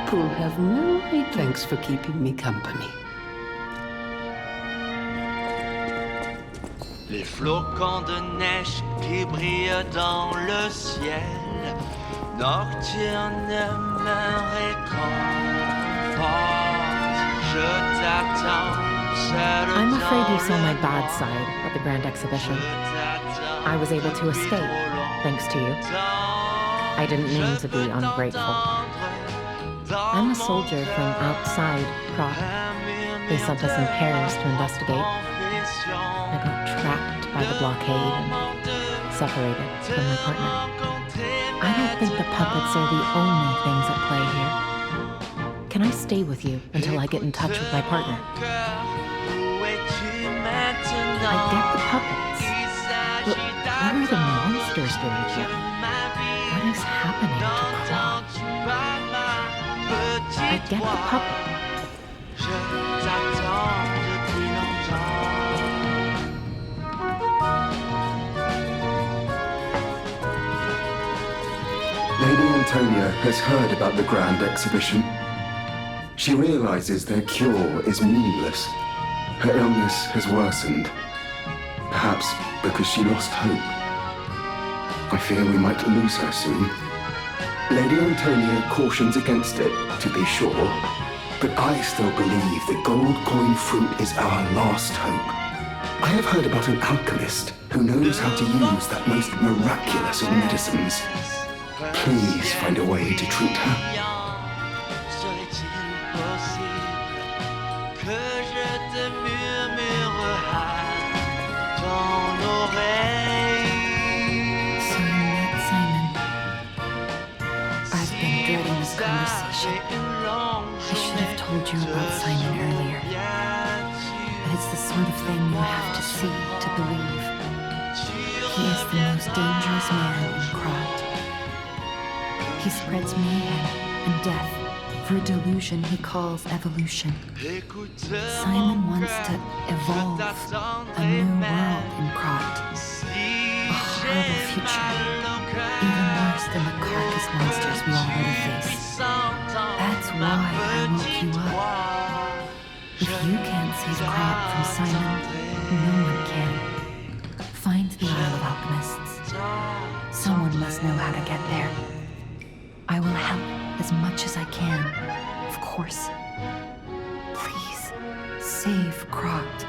people have no thanks for keeping me company. Les flocons de neige qui brillent dans le ciel nocturne me réconforte. Je t'attends. I'm afraid you saw my bad side at the Grand Exhibition. I was able to escape, thanks to you. I didn't mean to be ungrateful. I'm a soldier from outside Krat. They sent us in pairs to investigate. I got trapped by the blockade and separated from my partner. I don't think the puppets are the only things at play here. Can I stay with you until I get in touch with my partner? I get the puppets, but what are the monsters doing here? What is happening to Krat? I get the puppet. Lady Antonia has heard about the Grand Exhibition. She realizes their cure is meaningless. Her illness has worsened. Perhaps because she lost hope. I fear we might lose her soon. Lady Antonia cautions against it, to be sure, but I still believe the gold coin fruit is our last hope. I have heard about an alchemist who knows how to use that most miraculous of medicines. Please find a way to treat her. Conversation. I should have told you about Simon earlier. But it's the sort of thing you have to see to believe. He is the most dangerous man in Krat. He spreads mayhem and death for a delusion he calls evolution. Simon wants to evolve a new world in Krat. A horrible future. Even worse than the carcass monsters we already face. That's why I woke you up. If you can't save Krat from Simon, no one can. Find the Isle of Alchemists. Someone must know how to get there. I will help as much as I can, of course. Please, save Krat.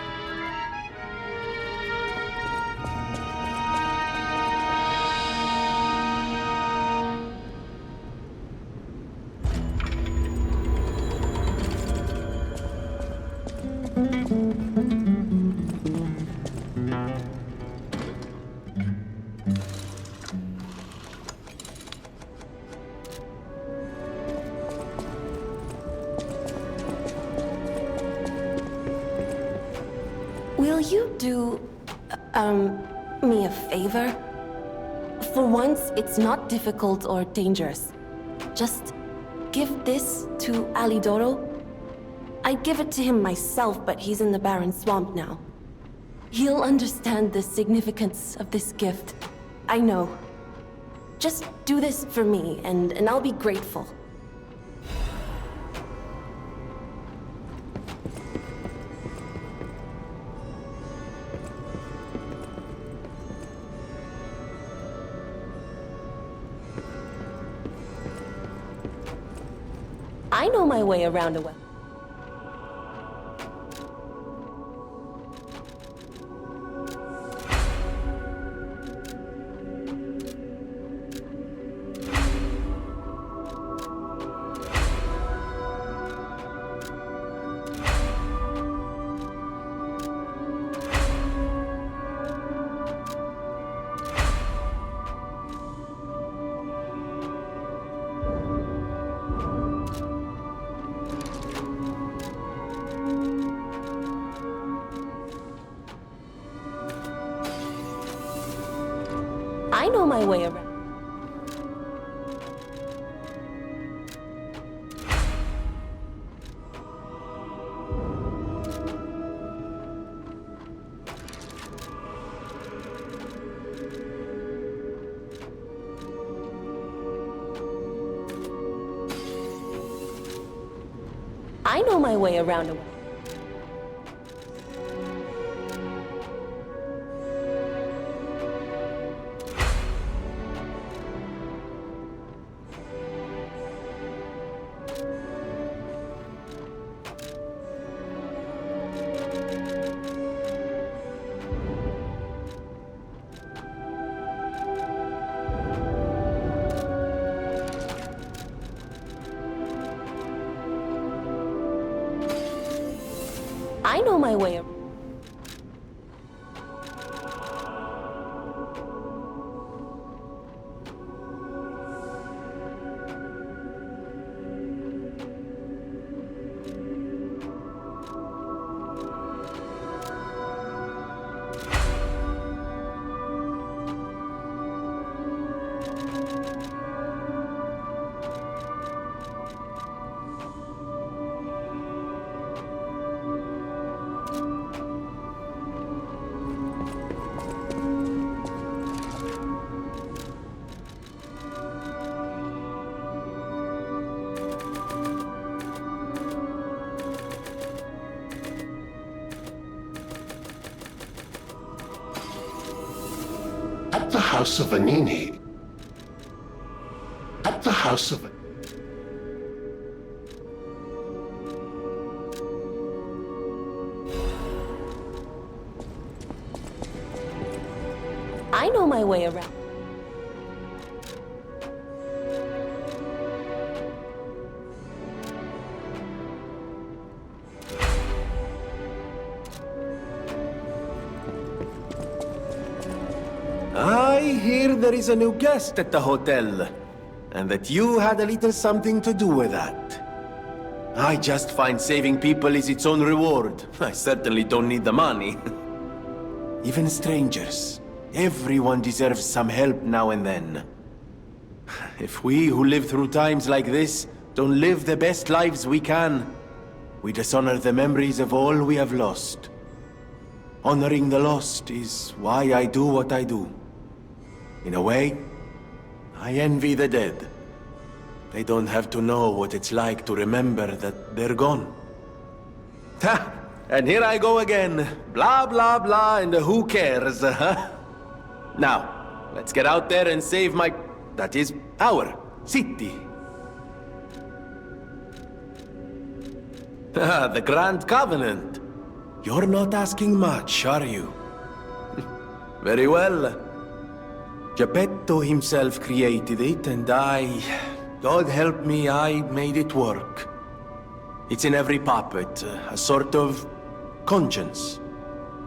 Will you do, me a favor? For once, it's not difficult or dangerous. Just give this to Alidoro. I'd give it to him myself, but he's in the Barren Swamp now. He'll understand the significance of this gift. I know. Just do this for me, and I'll be grateful. I know my way around a well. I know my way around. I know my way around a... I know my way around. At the House of Vanini. At the House of... I know my way around. I hear there is a new guest at the hotel, and that you had a little something to do with that. I just find saving people is its own reward. I certainly don't need the money. Even strangers. Everyone deserves some help now and then. If we who live through times like this don't live the best lives we can, we dishonor the memories of all we have lost. Honoring the lost is why I do what I do. In a way, I envy the dead. They don't have to know what it's like to remember that they're gone. Ha! And here I go again. Blah, blah, blah, and who cares, huh? Now, let's get out there and save my... that is, our city. The Grand Covenant. You're not asking much, are you? Very well. Geppetto himself created it, and God help me, I made it work. It's in every puppet, a sort of conscience.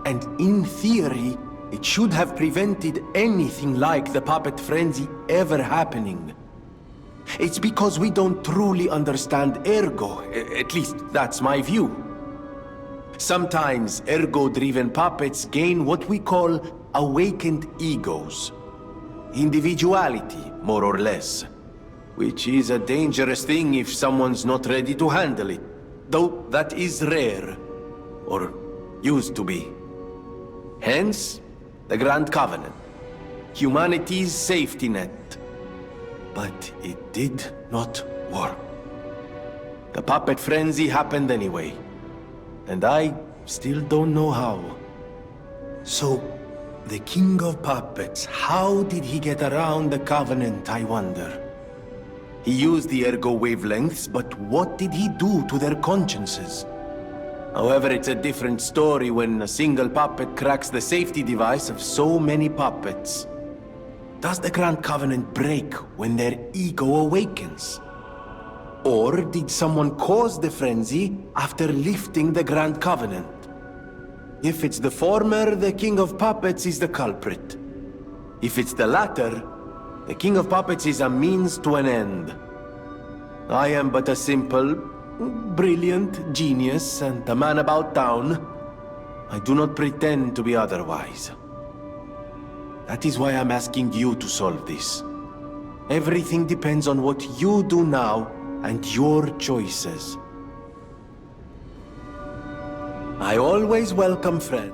And in theory, it should have prevented anything like the puppet frenzy ever happening. It's because we don't truly understand ergo, at least that's my view. Sometimes ergo-driven puppets gain what we call awakened egos. Individuality, more or less. Which is a dangerous thing if someone's not ready to handle it. Though that is rare. Or used to be. Hence, the Grand Covenant. Humanity's safety net. But it did not work. The puppet frenzy happened anyway. And I still don't know how. So, the King of Puppets, how did he get around the Covenant, I wonder? He used the ergo wavelengths, but what did he do to their consciences? However, it's a different story when a single puppet cracks the safety device of so many puppets. Does the Grand Covenant break when their ego awakens? Or did someone cause the frenzy after lifting the Grand Covenant? If it's the former, the King of Puppets is the culprit. If it's the latter, the King of Puppets is a means to an end. I am but a simple, brilliant genius and a man about town. I do not pretend to be otherwise. That is why I'm asking you to solve this. Everything depends on what you do now and your choices. I always welcome friends.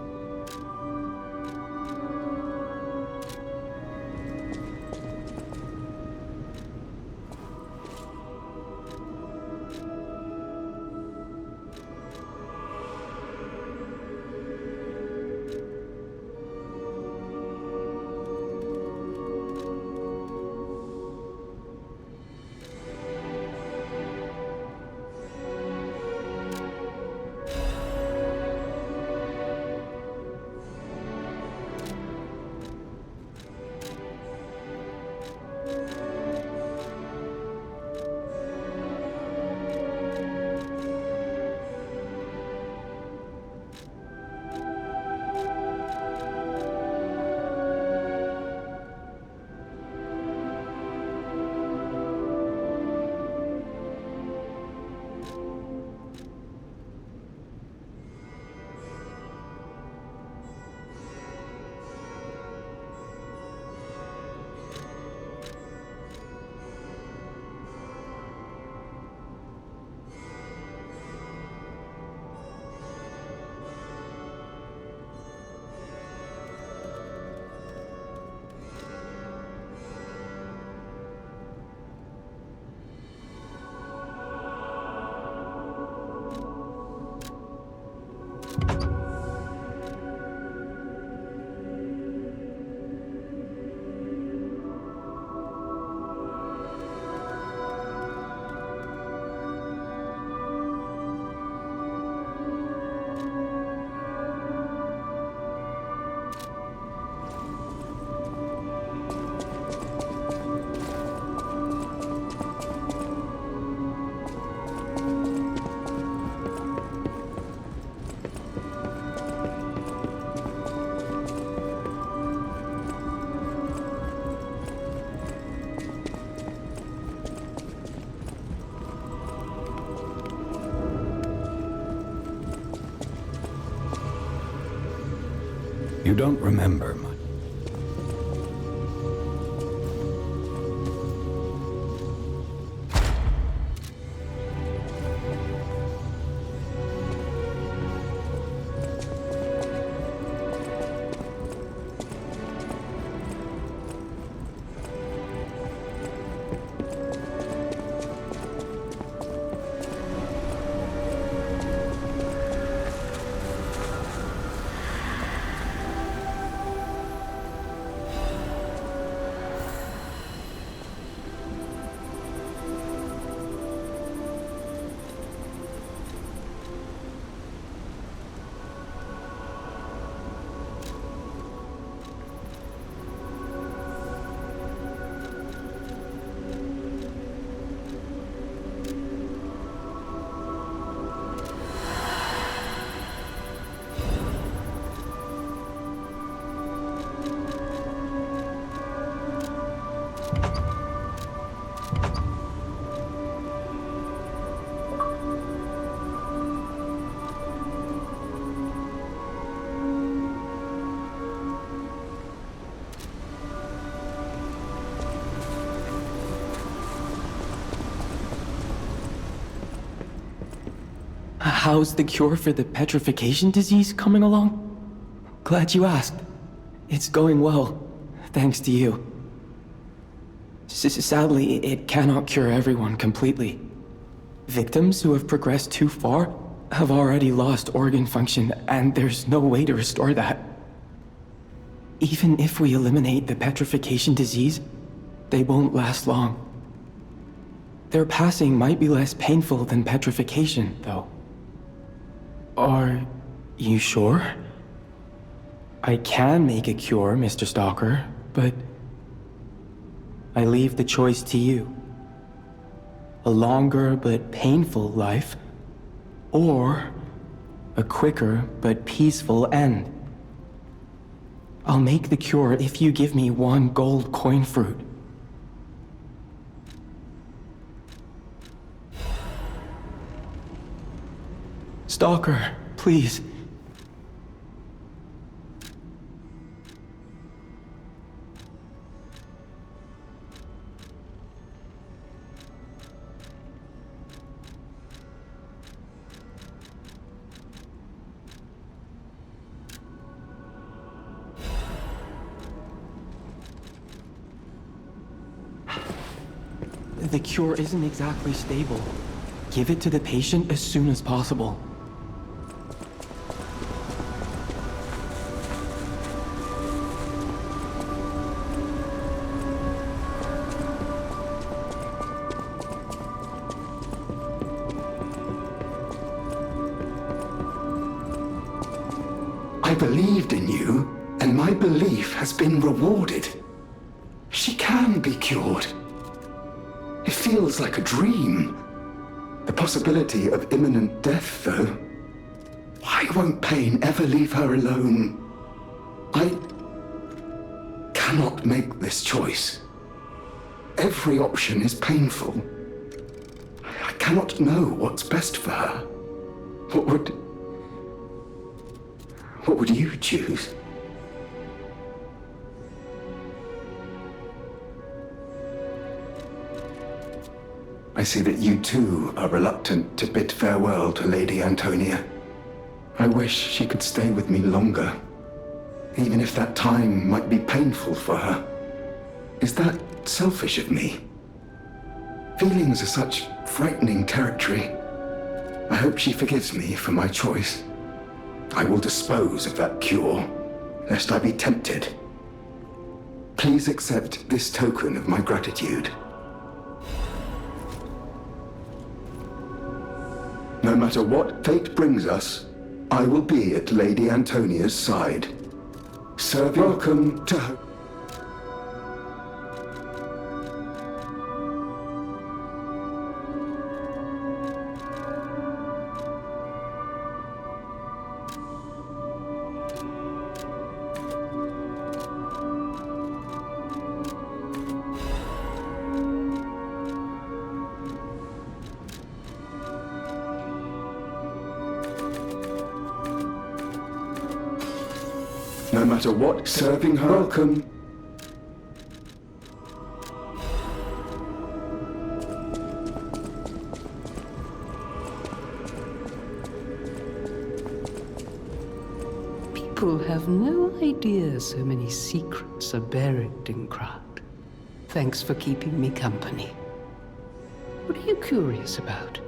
You don't remember much. How's the cure for the petrification disease coming along? Glad you asked. It's going well, thanks to you. Sadly, it cannot cure everyone completely. Victims who have progressed too far have already lost organ function, and there's no way to restore that. Even if we eliminate the petrification disease, they won't last long. Their passing might be less painful than petrification, though. Are you sure? I can make a cure, Mr. Stalker, but I leave the choice to you. A longer but painful life, or a quicker but peaceful end. I'll make the cure if you give me 1 gold coin fruit. Stalker, please. The cure isn't exactly stable. Give it to the patient as soon as possible. I believed in you, and my belief has been rewarded. She can be cured. It feels like a dream. The possibility of imminent death, though. Why won't pain ever leave her alone? I cannot make this choice. Every option is painful. I cannot know what's best for her. What would you choose? I see that you too are reluctant to bid farewell to Lady Antonia. I wish she could stay with me longer, even if that time might be painful for her. Is that selfish of me? Feelings are such frightening territory. I hope she forgives me for my choice. I will dispose of that cure, lest I be tempted. Please accept this token of my gratitude. No matter what fate brings us, I will be at Lady Antonia's side. Welcome to her. No matter what, serving her. Welcome. People have no idea so many secrets are buried in Krat. Thanks for keeping me company. What are you curious about?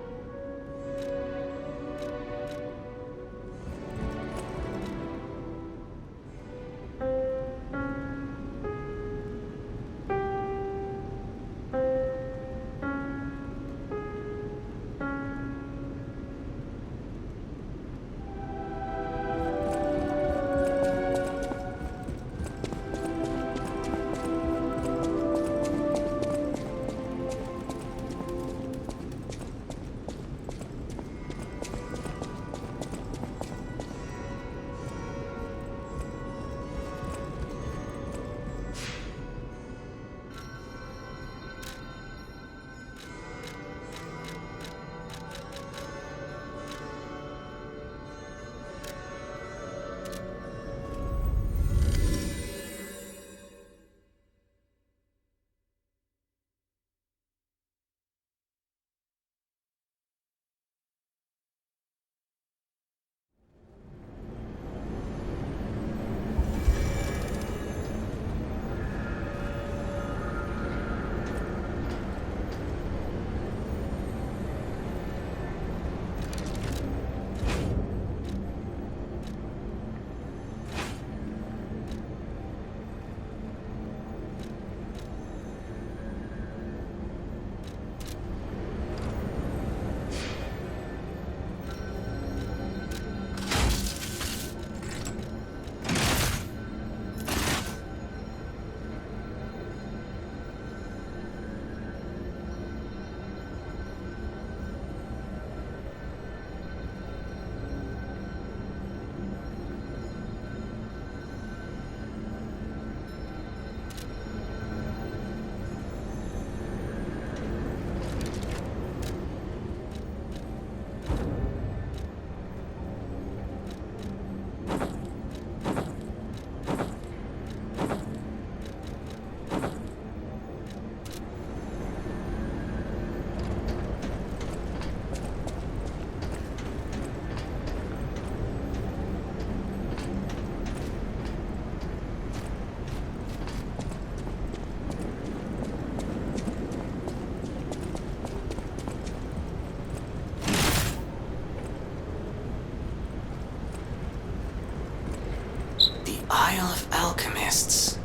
Isle of Alchemists.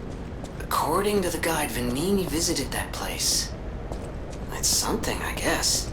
According to the guide, Vanini visited that place. It's something, I guess.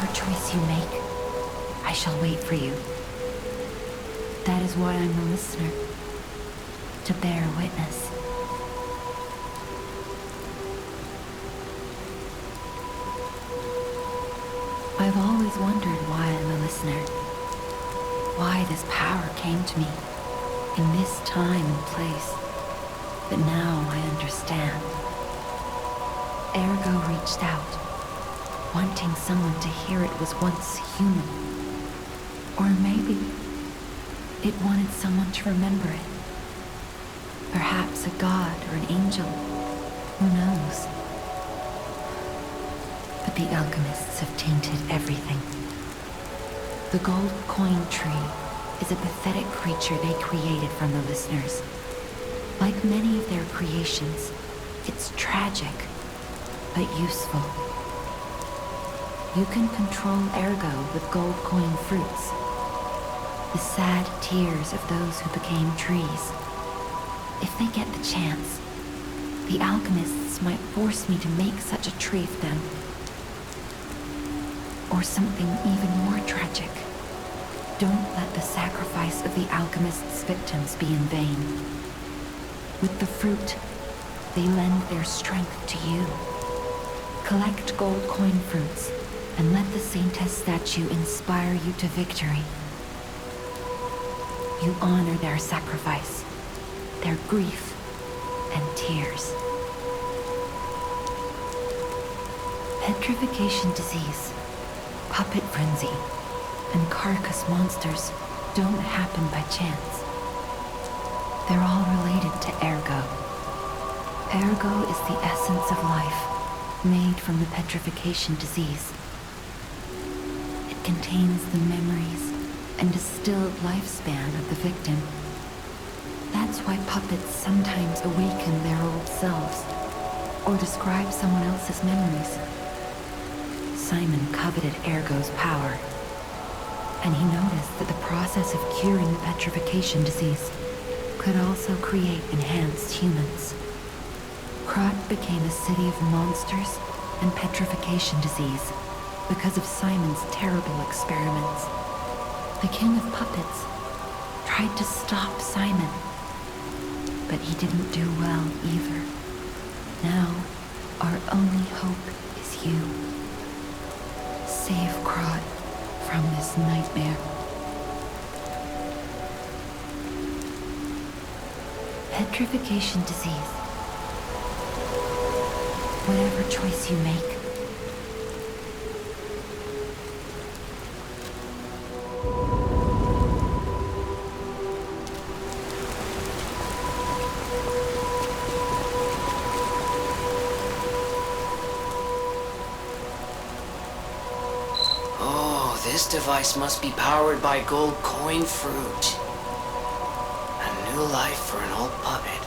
Whatever choice you make, I shall wait for you. That is why I'm a listener, to bear witness. I've always wondered why I'm a listener, why this power came to me in this time and place, but now I understand. Ergo reached out, wanting someone to hear it was once human. Or maybe it wanted someone to remember it. Perhaps a god or an angel, who knows? But the alchemists have tainted everything. The gold coin tree is a pathetic creature they created from the listeners. Like many of their creations, it's tragic, but useful. You can control Ergo with gold coin fruits. The sad tears of those who became trees. If they get the chance, the alchemists might force me to make such a tree for them. Or something even more tragic. Don't let the sacrifice of the alchemists' victims be in vain. With the fruit, they lend their strength to you. Collect gold coin fruits, and let the Saintess statue inspire you to victory. You honor their sacrifice, their grief, and tears. Petrification disease, puppet frenzy, and carcass monsters don't happen by chance. They're all related to Ergo. Ergo is the essence of life, made from the petrification disease. It contains the memories and distilled lifespan of the victim. That's why puppets sometimes awaken their old selves, or describe someone else's memories. Simon coveted Ergo's power, and he noticed that the process of curing the petrification disease could also create enhanced humans. Krat became a city of monsters and petrification disease because of Simon's terrible experiments. The king of puppets tried to stop Simon, but he didn't do well either. Now, our only hope is you. Save Krat from this nightmare. Petrification disease. Whatever choice you make, This device must be powered by gold coin fruit. A new life for an old puppet.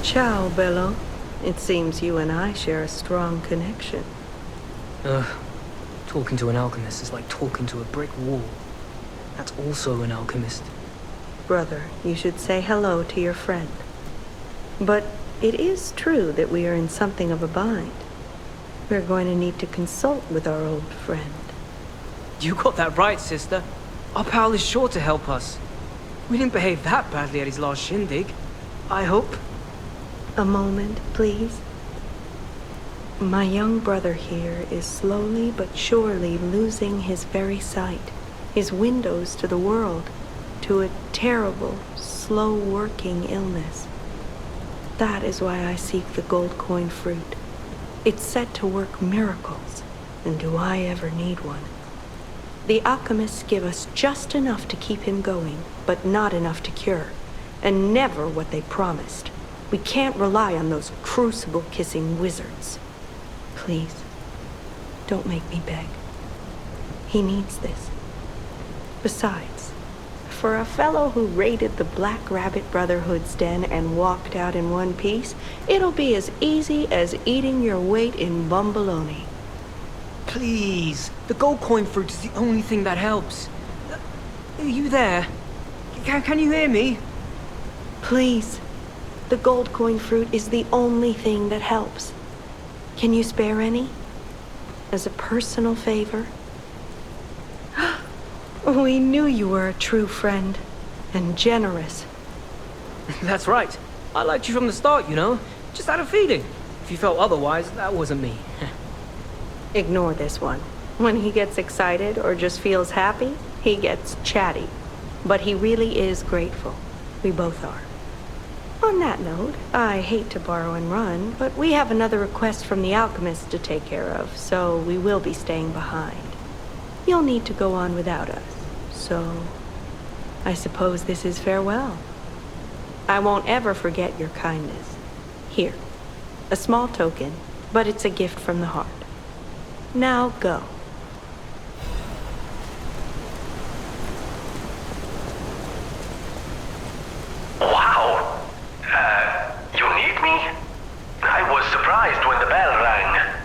Ciao, Bella. It seems you and I share a strong connection. Talking to an alchemist is like talking to a brick wall. That's also an alchemist. Brother, you should say hello to your friend. But it is true that we are in something of a bind. We're going to need to consult with our old friend. You got that right, sister. Our pal is sure to help us. We didn't behave that badly at his last shindig. I hope. A moment, please. My young brother here is slowly but surely losing his very sight, his windows to the world, to a terrible, slow-working illness. That is why I seek the gold coin fruit. It's said to work miracles, and do I ever need one? The alchemists give us just enough to keep him going, but not enough to cure, and never what they promised. We can't rely on those crucible-kissing wizards. Please, don't make me beg. He needs this. Besides, for a fellow who raided the Black Rabbit Brotherhood's den and walked out in one piece, it'll be as easy as eating your weight in bumbaloni. Please, the gold coin fruit is the only thing that helps. Are you there? Can you hear me? Please, the gold coin fruit is the only thing that helps. Can you spare any? As a personal favor? We knew you were a true friend, and generous. That's right. I liked you from the start, you know? Just had a feeling. If you felt otherwise, that wasn't me. Ignore this one. When he gets excited or just feels happy, he gets chatty. But he really is grateful. We both are. On that note, I hate to borrow and run, but we have another request from the alchemist to take care of, so we will be staying behind. You'll need to go on without us, so I suppose this is farewell. I won't ever forget your kindness. Here, a small token, but it's a gift from the heart. Now go. Wow! You need me? I was surprised when the bell rang.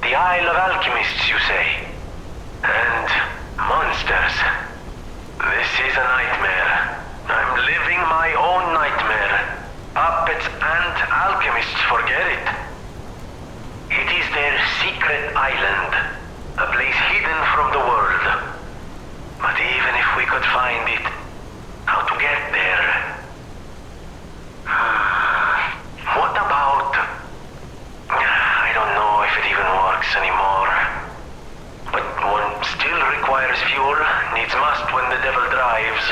The Isle of Alchemists, you say? And monsters. This is a nightmare. I'm living my own nightmare. Puppets and alchemists forget it. It is their secret island, a place hidden from the world. But even if we could find it, how to get there? What about... I don't know if it even works anymore. But one still requires fuel, needs must when the devil drives.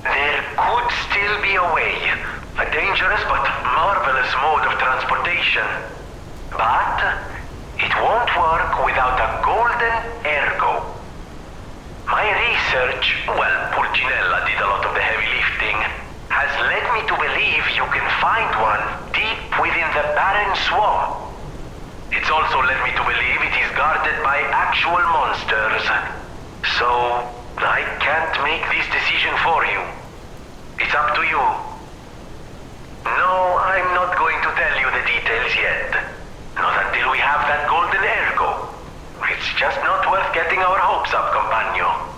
There could still be a way, a dangerous but marvelous mode of transportation. But it won't work without a golden ergo. My research, well, Purginella did a lot of the heavy lifting, has led me to believe you can find one deep within the barren swamp. It's also led me to believe it is guarded by actual monsters. So, I can't make this decision for you. It's up to you. No, I'm not going to tell you the details yet. Not until we have that golden ergo. It's just not worth getting our hopes up, compagno.